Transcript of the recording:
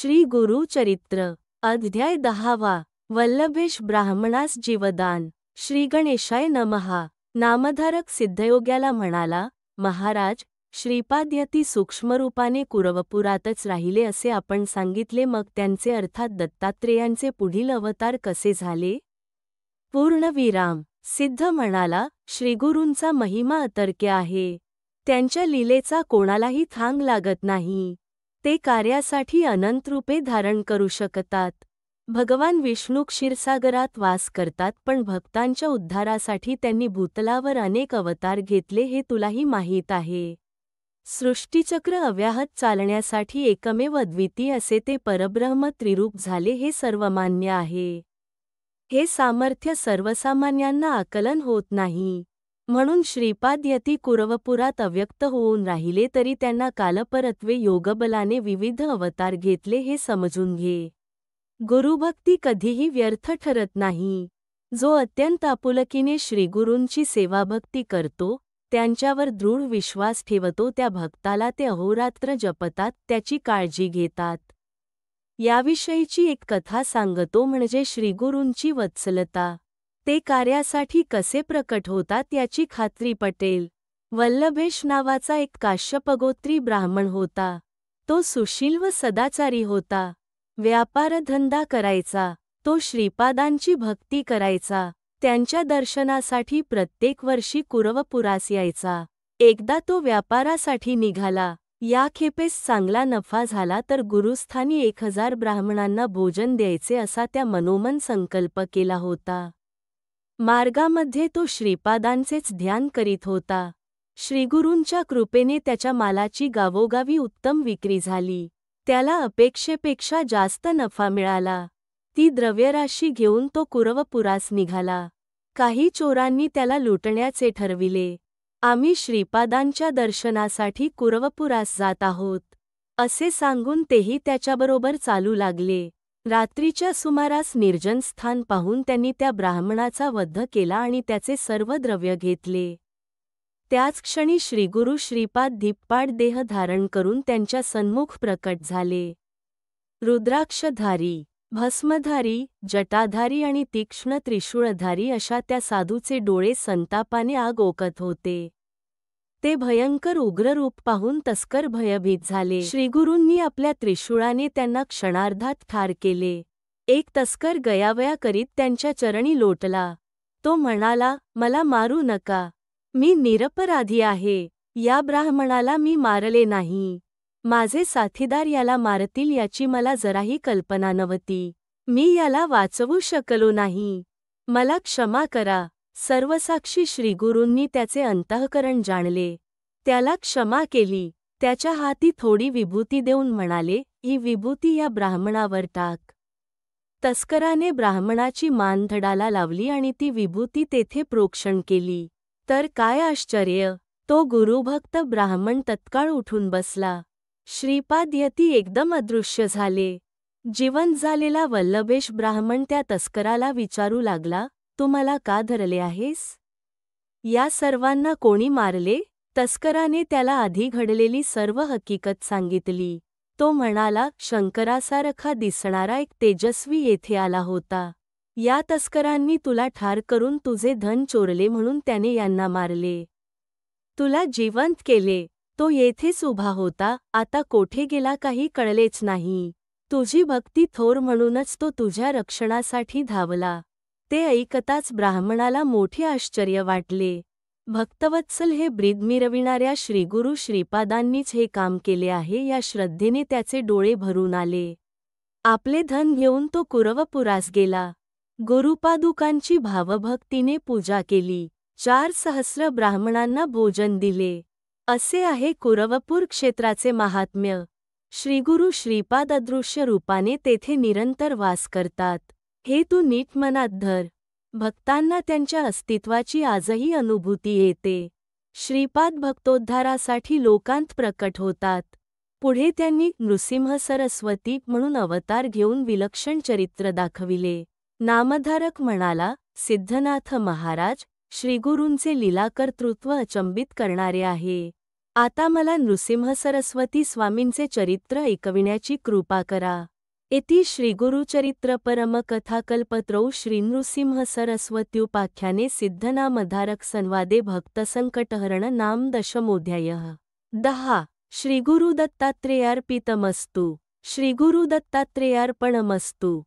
श्री गुरु चरित्र अध्याय 10वा वल्लभेश ब्राह्मणास जीवदान। श्री गणेशाय नमहा। नामधारक सिद्धयोग्याला म्हणाला, महाराज, श्रीपादयती सूक्ष्मरूपाने कुरवपुरातच राहिले असे आपण सांगितले, मग त्यांचे अर्थात दत्तात्रेयांचे पुढील अवतार कसे झाले? पूर्णविराम। सिद्ध म्हणाला, श्रीगुरूंचा महिमा अतर्क्य आहे. त्यांच्या लीलेचा कोणालाही थांग लागत नाही. ते कार्यासाठी अनंत रूपे धारण करू शकतात. भगवान विष्णू क्षीरसागरात वास करतात, पण भक्तांच्या उद्धारासाठी त्यांनी भूतलावर अनेक अवतार घेतले हे तुलाही माहीत आहे. सृष्टिचक्र अव्याहत चालण्यासाठी एकमेव अद्वितीय असे ते परब्रह्म त्रिरूप झाले हे सर्वमान्य आहे. हे सामर्थ्य सर्वसामान्यांना आकलन होत नाही. म्हणून श्रीपादयती कुरवपुरात अव्यक्त होऊन राहिले तरी त्यांना कालपरत्वे योगबलाने विविध अवतार घेतले हे समजून घे. गुरुभक्ती कधीही व्यर्थ ठरत नाही. जो अत्यंत आपुलकीने श्रीगुरूंची सेवाभक्ती करतो, त्यांच्यावर दृढ विश्वास ठेवतो, त्या भक्ताला ते अहोरात्र जपतात, त्याची काळजी घेतात. याविषयीची एक कथा सांगतो, म्हणजे श्रीगुरूंची वत्सलता. ते कार्यासाठी कसे प्रकट होतात याची खात्री पटेल. वल्लभेश नावाचा एक काश्यपगोत्री ब्राह्मण होता. तो सुशील व सदाचारी होता. व्यापारधंदा करायचा. तो श्रीपादांची भक्ती करायचा. त्यांच्या दर्शनासाठी प्रत्येक वर्षी कुरवपुरास यायचा. एकदा तो व्यापारासाठी निघाला. या खेपेस चांगला नफा झाला तर गुरुस्थानी 1000 ब्राह्मणांना भोजन द्यायचे असा त्या मनोमन संकल्प केला होता. मार्गामध्ये तो श्रीपादांचेच ध्यान करीत होता. श्रीगुरूंच्या कृपेने त्याच्या मालाची गावोगावी उत्तम विक्री झाली. त्याला अपेक्षेपेक्षा जास्त नफा मिळाला. ती द्रव्यराशी घेऊन तो कुरवपुरास निघाला. काही चोरांनी त्याला लुटण्याचे ठरविले. आम्ही श्रीपादांच्या दर्शनासाठी कुरवपुरास जात आहोत, असे सांगून तेही त्याच्याबरोबर चालू लागले. रात्रीच्या सुमारास निर्जन स्थान पाहून त्यांनी त्या ब्राह्मणाचा वध केला आणि त्याचे सर्व द्रव्य घेतले. त्याच क्षणी श्रीगुरु श्रीपाद धिप्पाड देह धारण करून त्यांच्या सन्मुख प्रकट झाले. रुद्राक्षधारी, भस्मधारी, जटाधारी आणि तीक्ष्ण त्रिशूळधारी अशा त्या साधूचे डोळे संतापाने आग ओकत होते. ते भयंकर उग्र रूप पाहून तस्कर भयभीत झाले. श्रीगुरूंनी आपल्या त्रिशूळाने त्यांना क्षणार्धात ठार केले. एक तस्कर गयावया करीत त्यांच्या चरणी लोटला. तो म्हणाला, मला मारू नका. मी निरपराधी आहे. या ब्राह्मणाला मी मारले नाही. माझे साथीदार याला मारतील याची मला जराही कल्पना नव्हती. मी याला वाचवू शकलो नाही. मला क्षमा करा. सर्वसाक्षी श्रीगुरूंनी त्याचे अंतःकरण जाणले. त्याला क्षमा केली. त्याच्या हाती थोडी विभूती देऊन म्हणाले, ही विभूती या ब्राह्मणावर टाक. तस्कराने ब्राह्मणाची मान धडाला लावली आणि ती विभूती तेथे प्रोक्षण केली. तर काय आश्चर्य! तो गुरुभक्त ब्राह्मण तत्काळ उठून बसला. श्रीपादयती एकदम अदृश्य झाले. जिवंत झालेला वल्लभेश ब्राह्मण त्या तस्कराला विचारू लागला, तू मला का धरले आहेस? या सर्वांना कोणी मारले? तस्कराने त्याला आधी घडलेली सर्व हकीकत सांगितली. तो म्हणाला, शंकरासारखा दिसणारा एक तेजस्वी येथे आला होता. या तस्करांनी तुला ठार करून तुझे धन चोरले म्हणून त्याने यांना मारले. तुला जिवंत केले. तो येथेच उभा होता, आता कोठे गेला काही कळलेच नाही. तुझी भक्ती थोर म्हणूनच तो तुझ्या रक्षणासाठी धावला. ते ऐकताच ब्राह्मणाला मोठे आश्चर्य वाटले. भक्तवत्सल हे ब्रीद मिरविणाऱ्या श्रीगुरु श्रीपादांनीच हे काम केले आहे या श्रद्धेने त्याचे डोळे भरून आले. आपले धन घेऊन तो कुरवपुरास गेला. गुरुपादुकांची भावभक्तीने पूजा केली. 4 सहस्र ब्राह्मणांना भोजन दिले. असे आहे कुरवपूर क्षेत्राचे महात्म्य. श्रीगुरु श्रीपाद अदृश्य रूपाने तेथे निरंतर वास करतात. हे तू नीट मनात धर. भक्तांना त्यांच्या अस्तित्वाची आजही अनुभूती येते. श्रीपाद भक्तोद्धारासाठी लोकांत प्रकट होतात. पुढे त्यांनी नृसिंह सरस्वती म्हणून अवतार घेऊन विलक्षण चरित्र दाखविले. नामधारक म्हणाला, सिद्धनाथ महाराज, श्रीगुरूंचे लीलाकर्तृत्व अचंबित करणारे आहे. आता मला नृसिंह सरस्वती स्वामींचे चरित्र ऐकविण्याची कृपा करा. इति श्रीगुरुचरित्रपरमकथाकल्पत्रौ श्रीनृसिंहसरस्वत्युपाख्याने सिद्धनामधारक संवादे भक्तसंकटहरण नाम दशमोऽध्यायः। 10 श्रीगुरुदत्तात्रेयार्पितमस्तु। श्रीगुरुदत्तात्रेयार्पणमस्तु।